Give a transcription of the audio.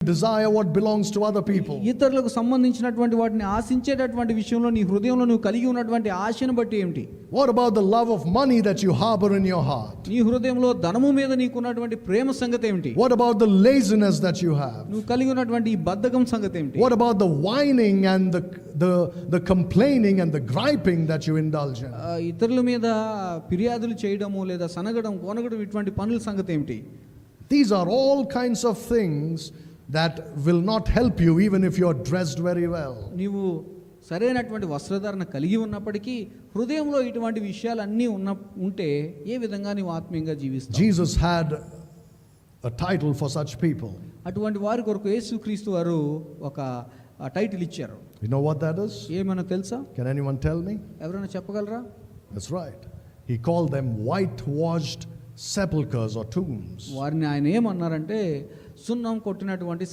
desire what belongs to other people. ఇతరులకు సంబంధించినటువంటి వాటిని ఆశించేటటువంటి విషయంలో నీ హృదయంలో నువ్వు కలిగి ఉన్నటువంటి ఆశను బట్టి ఏమిటి? What about the love of money that you harbor in your heart? నీ హృదయంలో ధనము మీద నీకున్నటువంటి ప్రేమ సంగతి ఏమిటి? What about the laziness that you have? నువ్వు కలిగి ఉన్నటువంటి ఈ బద్ధకం సంగతి ఏమిటి? What about the whining and the complaining and the griping that you indulge in? ఇతరుల మీద ఫిర్యాదులు చేయడము లేదా సనగడం కొనగడం ఇటువంటి పనుల సంగతి ఏమిటి? These are all kinds of things that will not help you even if you are dressed very well. నీవు సరైనటువంటి వస్త్రధారణ కలిగి ఉన్నప్పటికీ హృదయంలో ఇటువంటి విషయాలన్నీ ఉంటే ఏ విధంగా నీవు ఆత్మీయంగా జీవిస్తావు? Jesus had a title for such people. అటువంటి వారి కొరకు యేసుక్రీస్తు వారు ఒక టైటిల్ ఇచ్చారు. You know what that is? ఏమన్నా తెలుసా? Can anyone tell me? ఎవరైనా చెప్పగలరా? That's right. He called them whitewashed sepulchres or tombs. వారిని ఆయన ఏమన్నారంటే సున్నం కొట్టినటువంటి